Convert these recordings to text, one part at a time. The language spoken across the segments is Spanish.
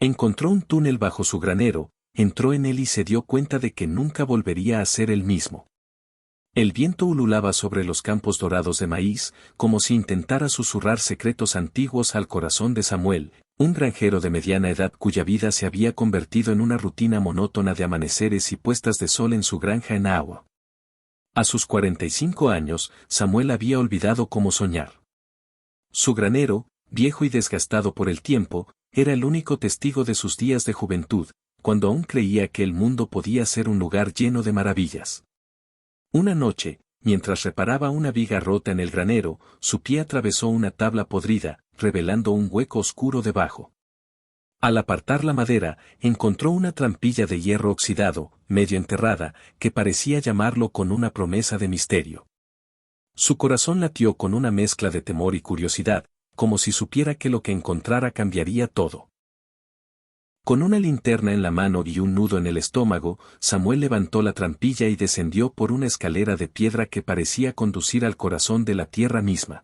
Encontró un túnel bajo su granero, entró en él y se dio cuenta de que nunca volvería a ser el mismo. El viento ululaba sobre los campos dorados de maíz, como si intentara susurrar secretos antiguos al corazón de Samuel, un granjero de mediana edad cuya vida se había convertido en una rutina monótona de amaneceres y puestas de sol en su granja en Iowa. A sus 45 años, Samuel había olvidado cómo soñar. Su granero, viejo y desgastado por el tiempo, era el único testigo de sus días de juventud, cuando aún creía que el mundo podía ser un lugar lleno de maravillas. Una noche, mientras reparaba una viga rota en el granero, su pie atravesó una tabla podrida, revelando un hueco oscuro debajo. Al apartar la madera, encontró una trampilla de hierro oxidado, medio enterrada, que parecía llamarlo con una promesa de misterio. Su corazón latió con una mezcla de temor y curiosidad, como si supiera que lo que encontrara cambiaría todo. Con una linterna en la mano y un nudo en el estómago, Samuel levantó la trampilla y descendió por una escalera de piedra que parecía conducir al corazón de la tierra misma.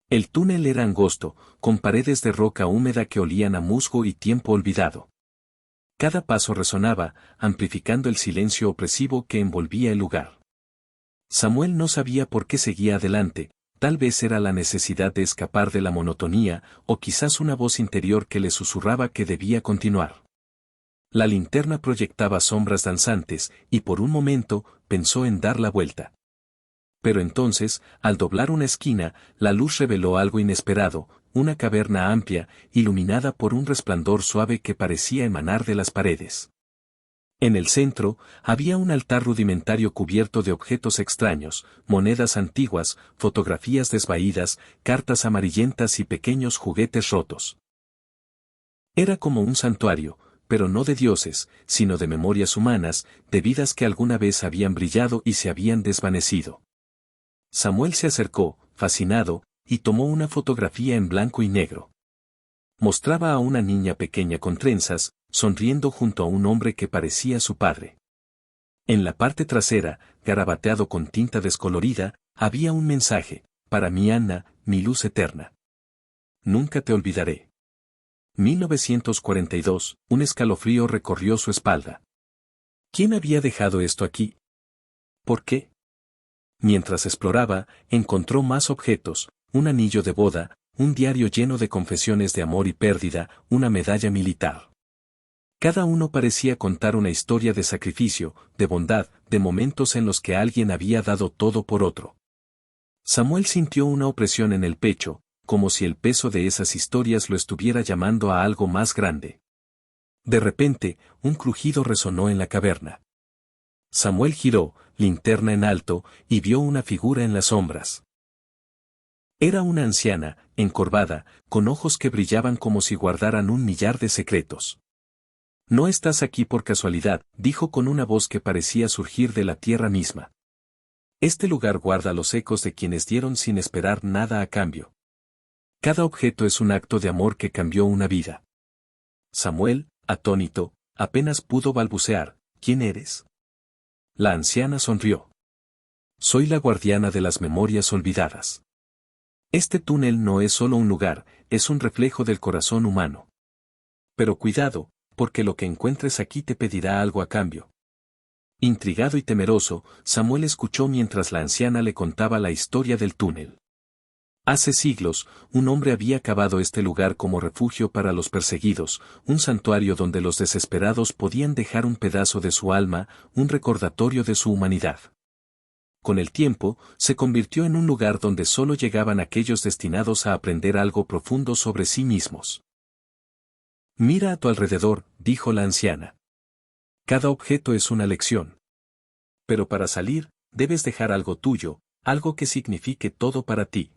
El túnel era angosto, con paredes de roca húmeda que olían a musgo y tiempo olvidado. Cada paso resonaba, amplificando el silencio opresivo que envolvía el lugar. Samuel no sabía por qué seguía adelante. Tal vez era la necesidad de escapar de la monotonía, o quizás una voz interior que le susurraba que debía continuar. La linterna proyectaba sombras danzantes, y por un momento, pensó en dar la vuelta. Pero entonces, al doblar una esquina, la luz reveló algo inesperado, una caverna amplia, iluminada por un resplandor suave que parecía emanar de las paredes. En el centro, había un altar rudimentario cubierto de objetos extraños, monedas antiguas, fotografías desvaídas, cartas amarillentas y pequeños juguetes rotos. Era como un santuario, pero no de dioses, sino de memorias humanas, de vidas que alguna vez habían brillado y se habían desvanecido. Samuel se acercó, fascinado, y tomó una fotografía en blanco y negro. Mostraba a una niña pequeña con trenzas, sonriendo junto a un hombre que parecía su padre. En la parte trasera, garabateado con tinta descolorida, había un mensaje: para mí Anna, mi luz eterna. Nunca te olvidaré. 1942, un escalofrío recorrió su espalda. ¿Quién había dejado esto aquí? ¿Por qué? Mientras exploraba, encontró más objetos: un anillo de boda, un diario lleno de confesiones de amor y pérdida, una medalla militar. Cada uno parecía contar una historia de sacrificio, de bondad, de momentos en los que alguien había dado todo por otro. Samuel sintió una opresión en el pecho, como si el peso de esas historias lo estuviera llamando a algo más grande. De repente, un crujido resonó en la caverna. Samuel giró, linterna en alto, y vio una figura en las sombras. Era una anciana, encorvada, con ojos que brillaban como si guardaran un millar de secretos. No estás aquí por casualidad, dijo con una voz que parecía surgir de la tierra misma. Este lugar guarda los ecos de quienes dieron sin esperar nada a cambio. Cada objeto es un acto de amor que cambió una vida. Samuel, atónito, apenas pudo balbucear: ¿quién eres? La anciana sonrió. Soy la guardiana de las memorias olvidadas. Este túnel no es solo un lugar, es un reflejo del corazón humano. Pero cuidado, porque lo que encuentres aquí te pedirá algo a cambio. Intrigado y temeroso, Samuel escuchó mientras la anciana le contaba la historia del túnel. Hace siglos, un hombre había cavado este lugar como refugio para los perseguidos, un santuario donde los desesperados podían dejar un pedazo de su alma, un recordatorio de su humanidad. Con el tiempo, se convirtió en un lugar donde solo llegaban aquellos destinados a aprender algo profundo sobre sí mismos. Mira a tu alrededor, dijo la anciana. Cada objeto es una lección. Pero para salir, debes dejar algo tuyo, algo que signifique todo para ti.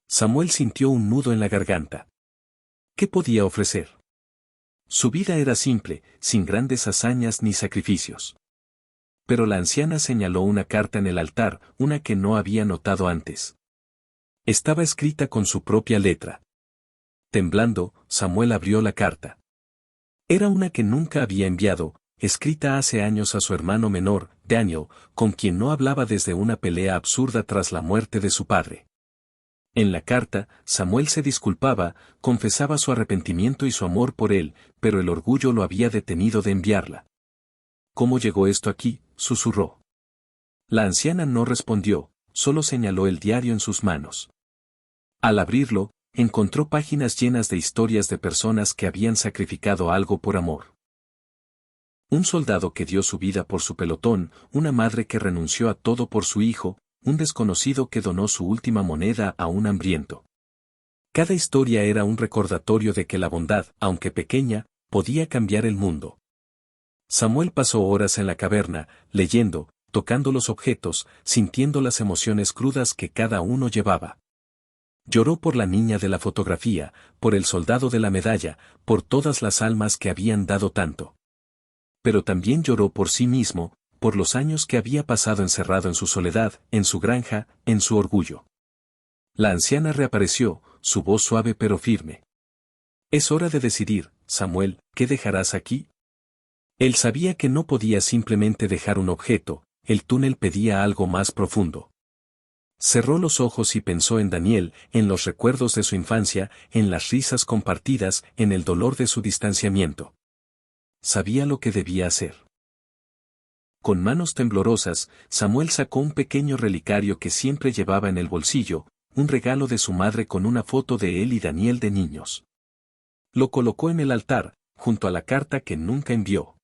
Samuel sintió un nudo en la garganta. ¿Qué podía ofrecer? Su vida era simple, sin grandes hazañas ni sacrificios. Pero la anciana señaló una carta en el altar, una que no había notado antes. Estaba escrita con su propia letra. Temblando, Samuel abrió la carta. Era una que nunca había enviado, escrita hace años a su hermano menor, Daniel, con quien no hablaba desde una pelea absurda tras la muerte de su padre. En la carta, Samuel se disculpaba, confesaba su arrepentimiento y su amor por él, pero el orgullo lo había detenido de enviarla. ¿Cómo llegó esto aquí?, susurró. La anciana no respondió, solo señaló el diario en sus manos. Al abrirlo, encontró páginas llenas de historias de personas que habían sacrificado algo por amor. Un soldado que dio su vida por su pelotón, una madre que renunció a todo por su hijo, un desconocido que donó su última moneda a un hambriento. Cada historia era un recordatorio de que la bondad, aunque pequeña, podía cambiar el mundo. Samuel pasó horas en la caverna, leyendo, tocando los objetos, sintiendo las emociones crudas que cada uno llevaba. Lloró por la niña de la fotografía, por el soldado de la medalla, por todas las almas que habían dado tanto. Pero también lloró por sí mismo, por los años que había pasado encerrado en su soledad, en su granja, en su orgullo. La anciana reapareció, su voz suave pero firme. Es hora de decidir, Samuel, ¿qué dejarás aquí? Él sabía que no podía simplemente dejar un objeto, el túnel pedía algo más profundo. Cerró los ojos y pensó en Daniel, en los recuerdos de su infancia, en las risas compartidas, en el dolor de su distanciamiento. Sabía lo que debía hacer. Con manos temblorosas, Samuel sacó un pequeño relicario que siempre llevaba en el bolsillo, un regalo de su madre con una foto de él y Daniel de niños. Lo colocó en el altar, junto a la carta que nunca envió.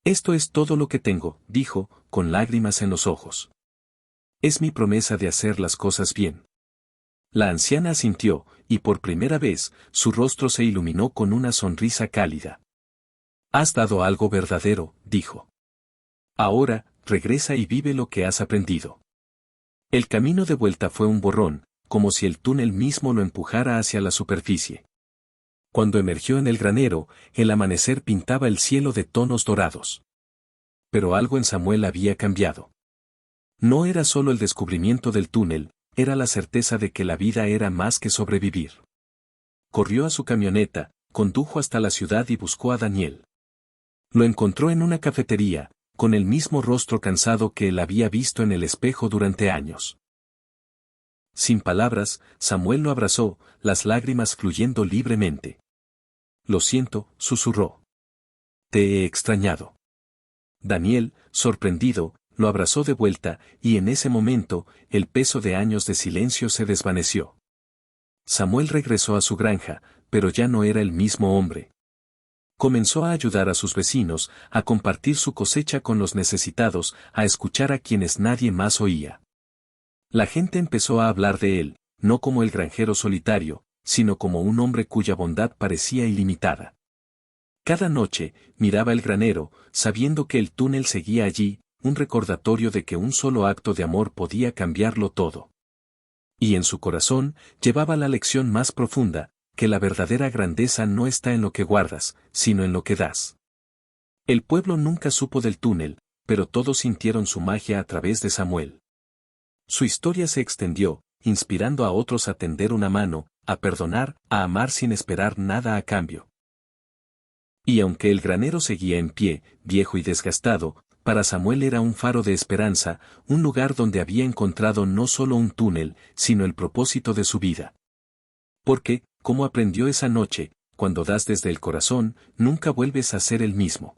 Esto es todo lo que tengo, dijo, con lágrimas en los ojos. Es mi promesa de hacer las cosas bien. La anciana asintió, y por primera vez, su rostro se iluminó con una sonrisa cálida. Has dado algo verdadero, dijo. Ahora, regresa y vive lo que has aprendido. El camino de vuelta fue un borrón, como si el túnel mismo lo empujara hacia la superficie. Cuando emergió en el granero, el amanecer pintaba el cielo de tonos dorados. Pero algo en Samuel había cambiado. No era solo el descubrimiento del túnel, era la certeza de que la vida era más que sobrevivir. Corrió a su camioneta, condujo hasta la ciudad y buscó a Daniel. Lo encontró en una cafetería, con el mismo rostro cansado que él había visto en el espejo durante años. Sin palabras, Samuel lo abrazó, las lágrimas fluyendo libremente. Lo siento, susurró. Te he extrañado. Daniel, sorprendido, lo abrazó de vuelta, y en ese momento, el peso de años de silencio se desvaneció. Samuel regresó a su granja, pero ya no era el mismo hombre. Comenzó a ayudar a sus vecinos, a compartir su cosecha con los necesitados, a escuchar a quienes nadie más oía. La gente empezó a hablar de él, no como el granjero solitario, sino como un hombre cuya bondad parecía ilimitada. Cada noche, miraba el granero, sabiendo que el túnel seguía allí, un recordatorio de que un solo acto de amor podía cambiarlo todo. Y en su corazón, llevaba la lección más profunda, que la verdadera grandeza no está en lo que guardas, sino en lo que das. El pueblo nunca supo del túnel, pero todos sintieron su magia a través de Samuel. Su historia se extendió, inspirando a otros a tender una mano, a perdonar, a amar sin esperar nada a cambio. Y aunque el granero seguía en pie, viejo y desgastado, para Samuel era un faro de esperanza, un lugar donde había encontrado no solo un túnel, sino el propósito de su vida. Porque, como aprendió esa noche, cuando das desde el corazón, nunca vuelves a ser el mismo.